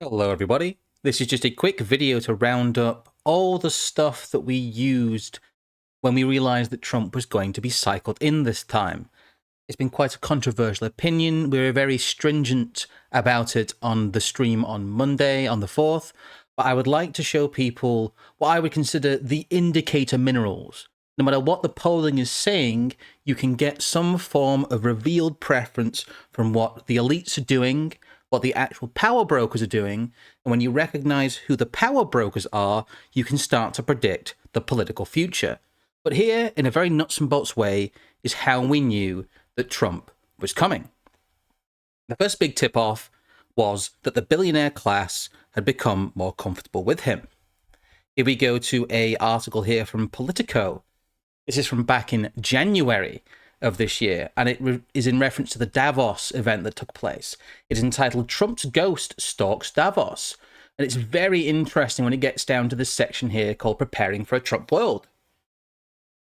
Hello everybody, this is just a quick video to round up all the stuff that we used when we realized that Trump was going to be cycled in this time. It's been quite a controversial opinion. We were very stringent about it on the stream on Monday, on the 4th, but I would like to show people what I would consider the indicator minerals. No matter what the polling is saying, you can get some form of revealed preference from what the elites are doing, what the actual power brokers are doing, and when you recognize who the power brokers are, you can start to predict the political future. But here, in a very nuts and bolts way, is how we knew that Trump was coming. The first big tip-off was that the billionaire class had become more comfortable with him. If we go to an article here from Politico, this is from back in January of this year, and it is in reference to the Davos event that took place. It is entitled Trump's Ghost Stalks Davos, and it's very interesting when it gets down to this section here called Preparing for a Trump World.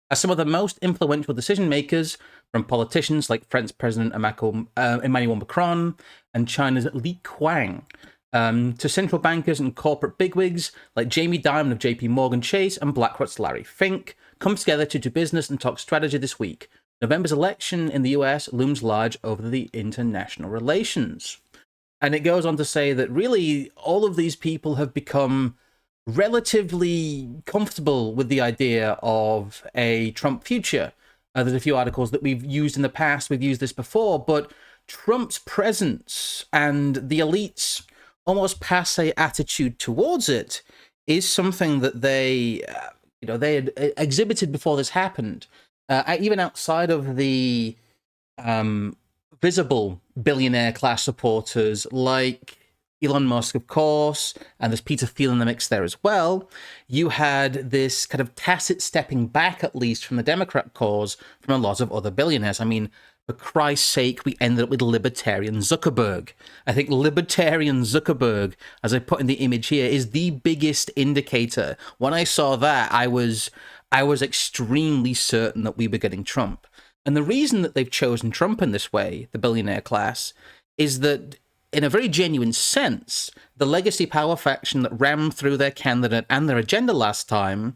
As some of the most influential decision makers, from politicians like French President Emmanuel Macron and China's Li Qiang, to central bankers and corporate bigwigs like Jamie Dimon of JP Morgan Chase and BlackRock's Larry Fink, come together to do business and talk strategy this week. November's election in the US looms large over the international relations. And it goes on to say that really all of these people have become relatively comfortable with the idea of a Trump future. There's a few articles that we've used in the past, we've used this before, but Trump's presence and the elites' almost passe attitude towards it is something that they had exhibited before this happened. Even outside of the visible billionaire class supporters like Elon Musk, of course, and there's Peter Thiel in the mix there as well, you had this kind of tacit stepping back, at least, from the Democrat cause from a lot of other billionaires. I mean, for Christ's sake, we ended up with libertarian Zuckerberg. I think libertarian Zuckerberg, as I put in the image here, is the biggest indicator. When I saw that, I was extremely certain that we were getting Trump. And the reason that they've chosen Trump in this way, the billionaire class, is that in a very genuine sense, the legacy power faction that rammed through their candidate and their agenda last time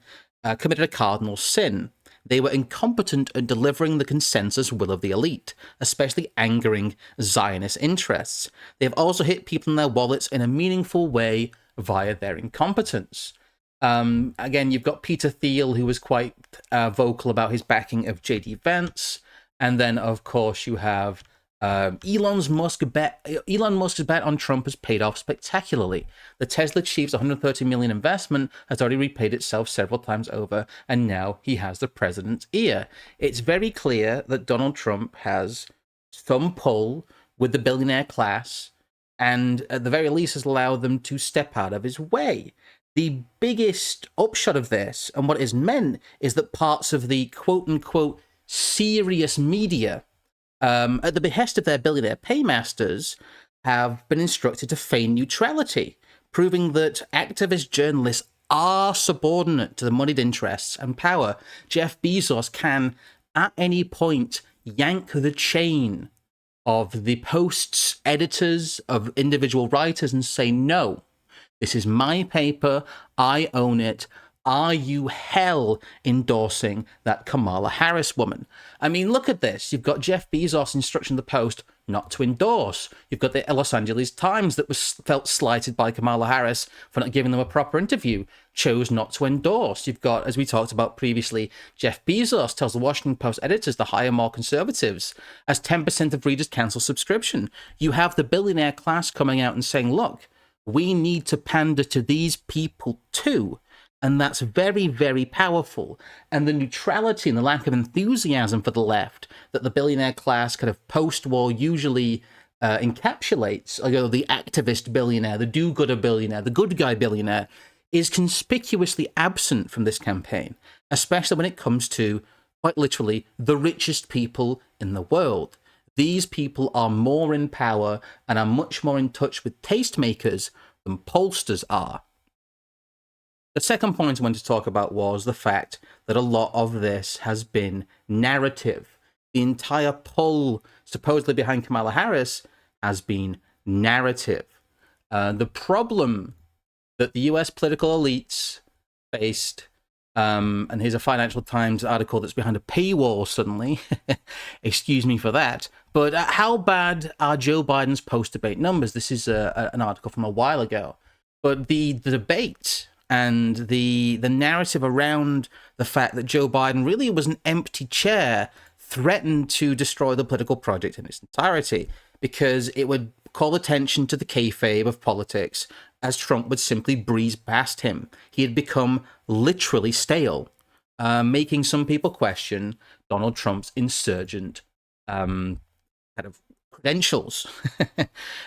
committed a cardinal sin. They were incompetent at delivering the consensus will of the elite, especially angering Zionist interests. They have also hit people in their wallets in a meaningful way via their incompetence. Again, you've got Peter Thiel, who was quite vocal about his backing of J.D. Vance. And then, of course, you have Elon Musk's bet on Trump has paid off spectacularly. The Tesla chief's $130 million investment has already repaid itself several times over, and now he has the president's ear. It's very clear that Donald Trump has some pull with the billionaire class, and at the very least has allowed them to step out of his way. The biggest upshot of this, and what is meant, is that parts of the quote-unquote serious media, at the behest of their billionaire paymasters, have been instructed to feign neutrality, proving that activist journalists are subordinate to the moneyed interests and power. Jeff Bezos can, at any point, yank the chain of the Post's editors, of individual writers, and say, no, this is my paper, I own it. Are you hell endorsing that Kamala Harris woman? I mean, look at this. You've got Jeff Bezos instructing the Post not to endorse. You've got the Los Angeles Times that felt slighted by Kamala Harris for not giving them a proper interview, chose not to endorse. You've got, as we talked about previously, Jeff Bezos tells the Washington Post editors to hire more conservatives as 10% of readers cancel subscription. You have the billionaire class coming out and saying, look, we need to pander to these people too. And that's very, very powerful. And the neutrality and the lack of enthusiasm for the left that the billionaire class kind of post-war usually encapsulates, the activist billionaire, the do-gooder billionaire, the good guy billionaire, is conspicuously absent from this campaign, especially when it comes to, quite literally, the richest people in the world. These people are more in power and are much more in touch with tastemakers than pollsters are. The second point I wanted to talk about was the fact that a lot of this has been narrative. The entire pull supposedly behind Kamala Harris has been narrative. The problem that the US political elites faced, and here's a Financial Times article that's behind a paywall suddenly. Excuse me for that. But how bad are Joe Biden's post-debate numbers? This is an article from a while ago. But the debate and the narrative around the fact that Joe Biden really was an empty chair threatened to destroy the political project in its entirety, because it would call attention to the kayfabe of politics, as Trump would simply breeze past him. He had become literally stale, making some people question Donald Trump's insurgent kind of credentials.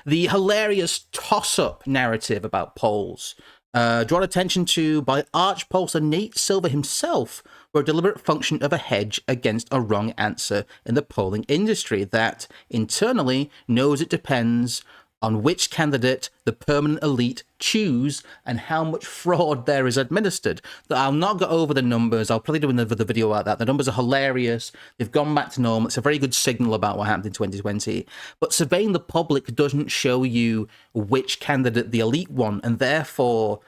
The hilarious Tossup narrative about polls, drawn attention to by arch pollster Nate Silver himself, were a deliberate function of a hedge against a wrong answer in the polling industry that internally knows it depends on which candidate the permanent elite choose and how much fraud there is administered. I'll not go over the numbers. I'll probably do another video about that. The numbers are hilarious. They've gone back to normal. It's a very good signal about what happened in 2020. But surveying the public doesn't show you which candidate the elite want, and therefore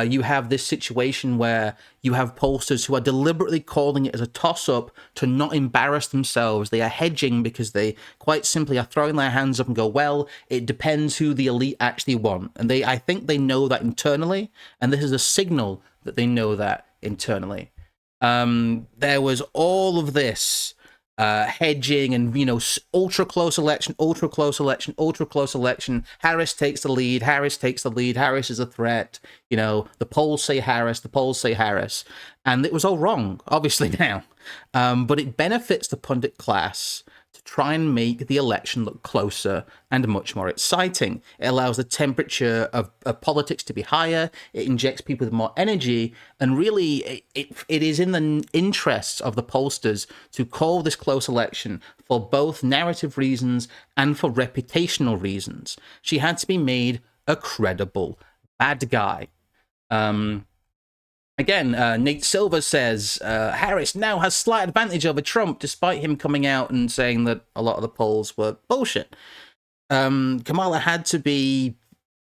you have this situation where you have pollsters who are deliberately calling it as a toss-up to not embarrass themselves. They are hedging because they quite simply are throwing their hands up and go, well, it depends who the elite actually want. And I think they know that internally, and this is a signal that they know that internally. There was all of this hedging and, ultra close election, ultra close election, ultra close election. Harris takes the lead. Harris takes the lead. Harris is a threat. The polls say Harris. The polls say Harris. And it was all wrong, obviously, now. But it benefits the pundit class to try and make the election look closer and much more exciting. It allows the temperature of politics to be higher. It injects people with more energy. And really, it is in the interests of the pollsters to call this close election for both narrative reasons and for reputational reasons. She had to be made a credible bad guy. Again, Nate Silver says Harris now has slight advantage over Trump, despite him coming out and saying that a lot of the polls were bullshit. Kamala had to be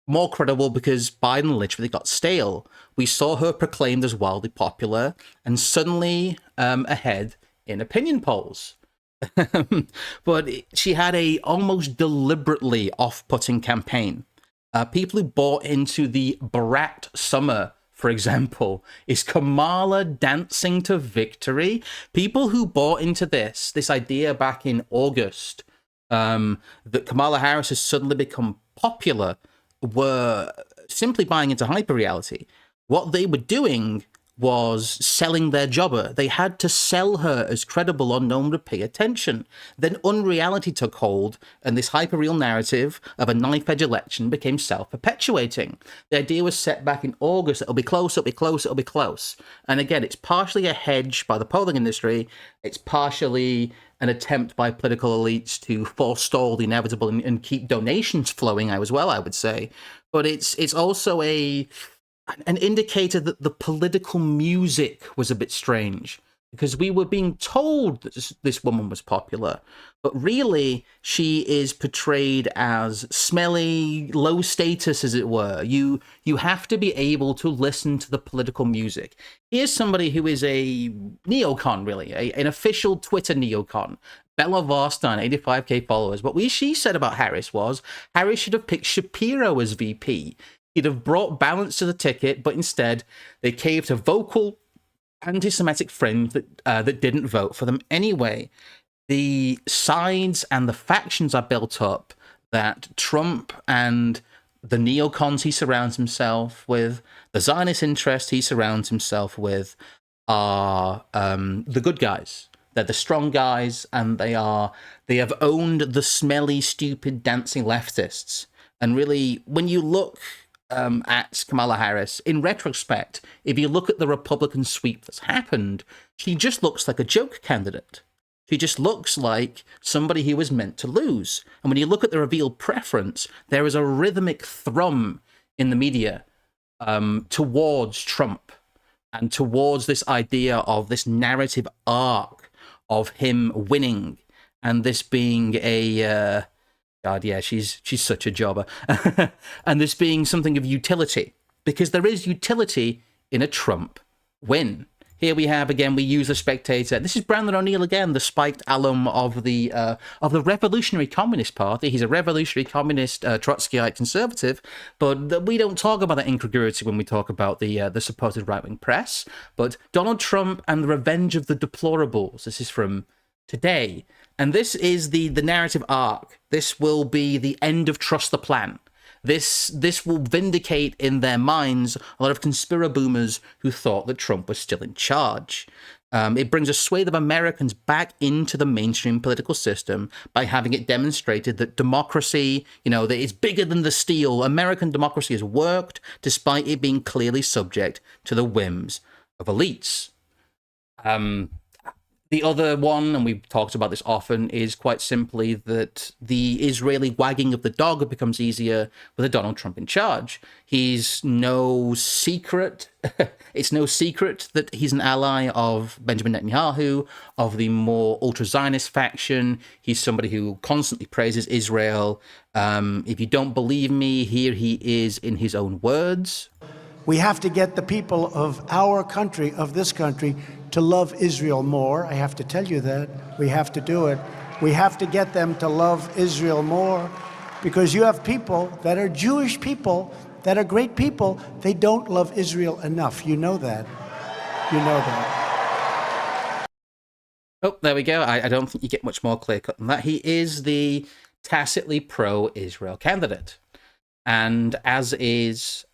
more credible because Biden literally got stale. We saw her proclaimed as wildly popular and suddenly ahead in opinion polls. But she had a almost deliberately off-putting campaign. People who bought into the Brat Summer, for example, is Kamala dancing to victory. People who bought into this idea back in August, that Kamala Harris has suddenly become popular, were simply buying into hyperreality. What they were doing was selling their jobber. They had to sell her as credible or known to pay attention. Then unreality took hold, and this hyperreal narrative of a knife-edge election became self-perpetuating. The idea was set back in August. It'll be close, it'll be close, it'll be close. And again, it's partially a hedge by the polling industry. It's partially an attempt by political elites to forestall the inevitable and keep donations flowing as well, I would say. But it's also an indicator that the political music was a bit strange, because we were being told that this woman was popular, but really she is portrayed as smelly, low status, as it were. You have to be able to listen to the political music. Here's somebody who is a neocon, really, an official Twitter neocon. Bella Vorstein, 85k followers. What she said about Harris was, Harris should have picked Shapiro as VP. He'd have brought balance to the ticket, but instead they caved to vocal anti-Semitic fringe that didn't vote for them anyway. The sides and the factions are built up that Trump and the neocons he surrounds himself with, the Zionist interests he surrounds himself with, are the good guys. They're the strong guys, and they have owned the smelly, stupid, dancing leftists. And really, when you look at Kamala Harris, in retrospect, if you look at the Republican sweep that's happened, she just looks like a joke candidate. She just looks like somebody who was meant to lose. And when you look at the revealed preference, there is a rhythmic thrum in the media towards Trump and towards this idea of this narrative arc of him winning, and this being a God, yeah, she's such a jobber. And this being something of utility, because there is utility in a Trump win. Here we have again. We use a spectator. This is Brandon O'Neill again, the spiked alum of the Revolutionary Communist Party. He's a revolutionary communist, Trotskyite conservative, but we don't talk about that incongruity when we talk about the supposed right wing press. But Donald Trump and the revenge of the deplorables. This is from today, and this is the narrative arc. This will be the end of Trust the Plan. This will vindicate in their minds a lot of conspiraboomers who thought that Trump was still in charge. It brings a swathe of Americans back into the mainstream political system by having it demonstrated that democracy, that it's bigger than the steel. American democracy has worked despite it being clearly subject to the whims of elites. The other one, and we've talked about this often, is quite simply that the Israeli wagging of the dog becomes easier with a Donald Trump in charge. He's no secret. It's no secret that he's an ally of Benjamin Netanyahu, of the more ultra-Zionist faction. He's somebody who constantly praises Israel. If you don't believe me, here he is in his own words. We have to get the people of our country, of this country, to love Israel more. I have to tell you that. We have to do it. We have to get them to love Israel more, because you have people that are Jewish people, that are great people. They don't love Israel enough. You know that. You know that. Oh, there we go. I don't think you get much more clear cut than that. He is the tacitly pro-Israel candidate. And as is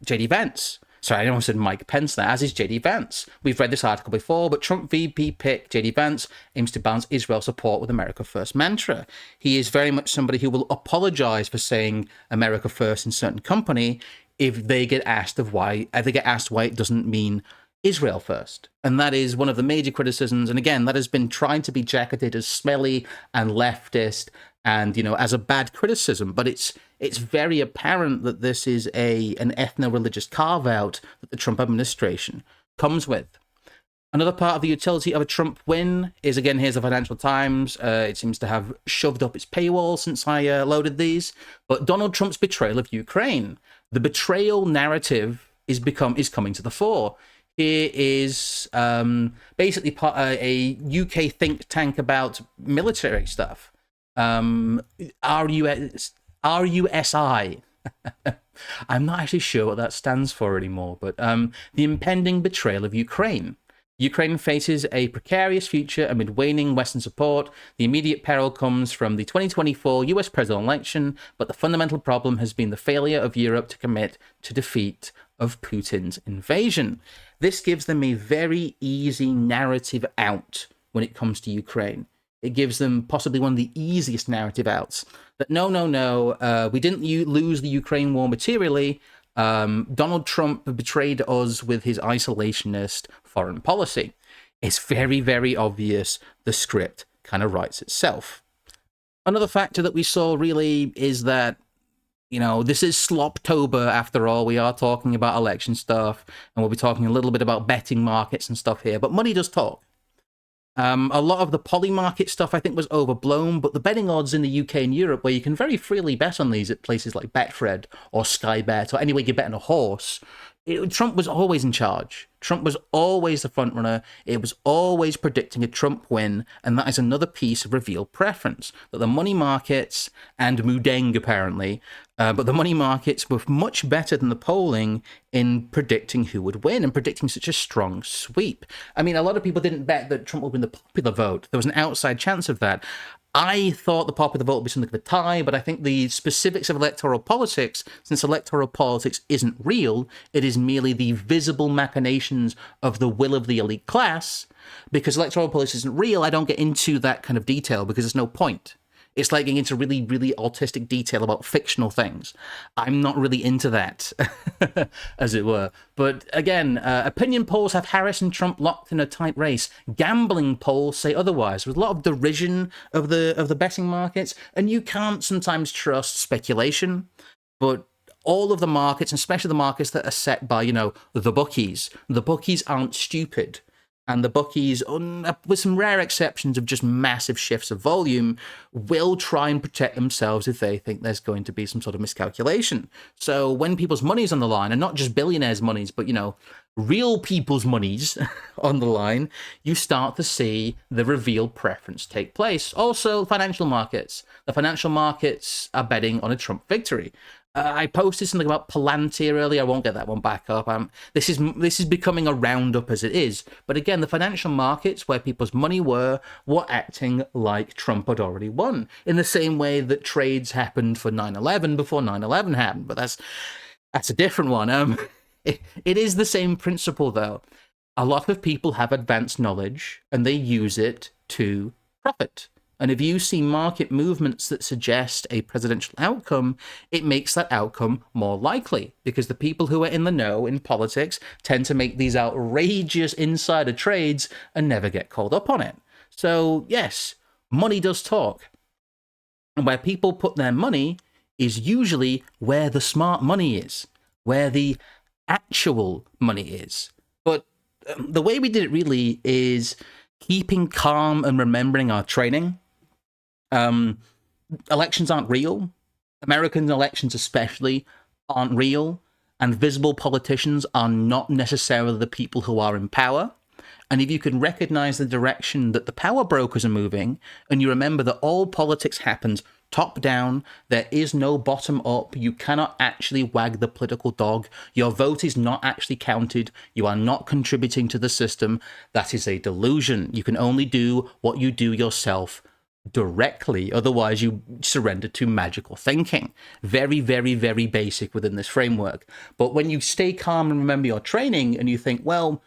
J.D. Vance. Sorry, I almost said Mike Pence there, as is J.D. Vance. We've read this article before, but Trump VP pick J.D. Vance aims to balance Israel support with America First mantra. He is very much somebody who will apologize for saying America First in certain company if they get asked why it doesn't mean Israel first. And that is one of the major criticisms. And again, that has been trying to be jacketed as smelly and leftist and, as a bad criticism. But it's very apparent that this is an ethno-religious carve-out that the Trump administration comes with. Another part of the utility of a Trump win is, again, here's the Financial Times. It seems to have shoved up its paywall since I loaded these. But Donald Trump's betrayal of Ukraine. The betrayal narrative is coming to the fore. Here is basically a UK think tank about military stuff. RUSI. I'm not actually sure what that stands for anymore, but the impending betrayal of Ukraine. Ukraine faces a precarious future amid waning Western support. The immediate peril comes from the 2024 US presidential election, but the fundamental problem has been the failure of Europe to commit to defeat of Putin's invasion. This gives them a very easy narrative out when it comes to Ukraine. It gives them possibly one of the easiest narrative outs. That no, we didn't lose the Ukraine war materially. Donald Trump betrayed us with his isolationist foreign policy. It's very, very obvious the script kind of writes itself. Another factor that we saw really is that, this is Sloptober after all. We are talking about election stuff, and we'll be talking a little bit about betting markets and stuff here, but money does talk. A lot of the poly market stuff I think was overblown, but the betting odds in the UK and Europe, where you can very freely bet on these at places like Betfred or Sky Bet or anywhere you bet on a horse, Trump was always in charge. Trump was always the front runner. It was always predicting a Trump win, and that is another piece of revealed preference. That the money markets, and Mudeng apparently, but the money markets were much better than the polling in predicting who would win and predicting such a strong sweep. I mean, a lot of people didn't bet that Trump would win the popular vote. There was an outside chance of that. I thought the popular vote would be something of a tie, but I think the specifics of electoral politics, since electoral politics isn't real, it is merely the visible machinations of the will of the elite class. Because electoral politics isn't real, I don't get into that kind of detail because there's no point. It's like getting into really, really autistic detail about fictional things. I'm not really into that, as it were. But again, opinion polls have Harris and Trump locked in a tight race. Gambling polls say otherwise. There's a lot of derision of the betting markets, and you can't sometimes trust speculation. But all of the markets, especially the markets that are set by, the bookies aren't stupid. And the bookies, with some rare exceptions of just massive shifts of volume, will try and protect themselves if they think there's going to be some sort of miscalculation. So when people's money's on the line, and not just billionaires' monies, but, you know, real people's monies on the line, you start to see the revealed preference take place. Also, financial markets. The financial markets are betting on a Trump victory. I posted something about Palantir earlier. I won't get that one back up. This is becoming a roundup as it is. But again, the financial markets, where people's money were acting like Trump had already won, in the same way that trades happened for 9/11 before 9/11 happened. But that's a different one. It is the same principle, though. A lot of people have advanced knowledge, and they use it to profit. And if you see market movements that suggest a presidential outcome, it makes that outcome more likely, because the people who are in the know in politics tend to make these outrageous insider trades and never get called up on it. So yes, money does talk. And where people put their money is usually where the smart money is, where the actual money is. But the way we did it really is keeping calm and remembering our training. Elections aren't real. American elections especially aren't real. And visible politicians are not necessarily the people who are in power. And if you can recognize the direction that the power brokers are moving, and you remember that all politics happens top down, there is no bottom up, you cannot actually wag the political dog, your vote is not actually counted, you are not contributing to the system, that is a delusion. You can only do what you do yourself directly, otherwise you surrender to magical thinking. Very, very, very basic within this framework. But when you stay calm and remember your training, and you think, well,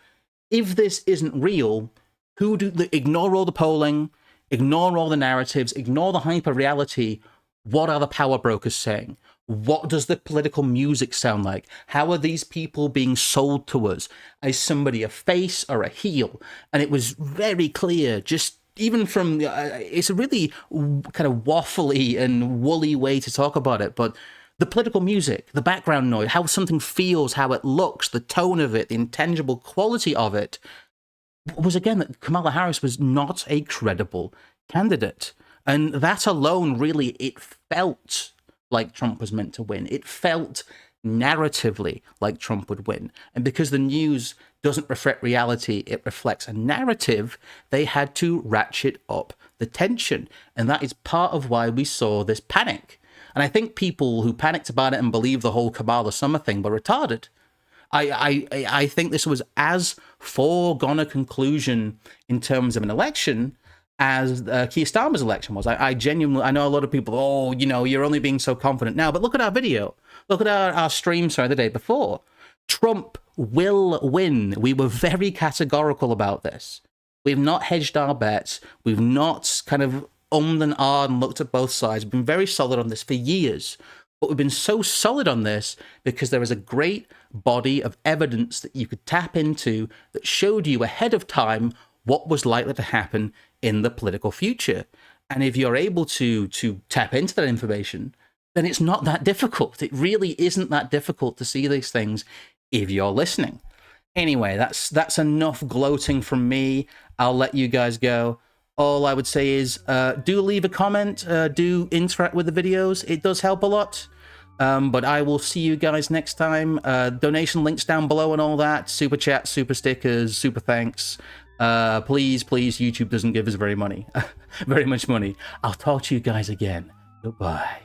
if this isn't real, ignore all the polling, ignore all the narratives, ignore the hyper reality, what are the power brokers saying? What does the political music sound like? How are these people being sold to us? Is somebody a face or a heel? And it was very clear, just even from, it's a really kind of waffly and woolly way to talk about it, but the political music, the background noise, how something feels, how it looks, the tone of it, the intangible quality of it, was again that Kamala Harris was not a credible candidate. And that alone, really, it felt like Trump was meant to win. It felt narratively like Trump would win. And because the news doesn't reflect reality, it reflects a narrative, they had to ratchet up the tension. And that is part of why we saw this panic. And I think people who panicked about it and believed the whole Kamala Summer thing were retarded. I think this was as foregone a conclusion in terms of an election as Keir Starmer's election was. I genuinely, I know a lot of people, oh, you know, you're only being so confident now, but look at our video. Look at our stream, sorry, the day before. Trump will win. We were very categorical about this. We've not hedged our bets. We've not kind of ummed and ahed and looked at both sides. We've been very solid on this for years. But we've been so solid on this because there is a great body of evidence that you could tap into that showed you ahead of time what was likely to happen in the political future. And if you're able to tap into that information, then it's not that difficult. It really isn't that difficult to see these things if you're listening. Anyway, that's enough gloating from me. I'll let you guys go. All I would say is do leave a comment, do interact with the videos. It does help a lot. But I will see you guys next time. Donation links down below and all that. Super chat, super stickers, super thanks. Please, YouTube doesn't give us very much money. I'll talk to you guys again. Goodbye.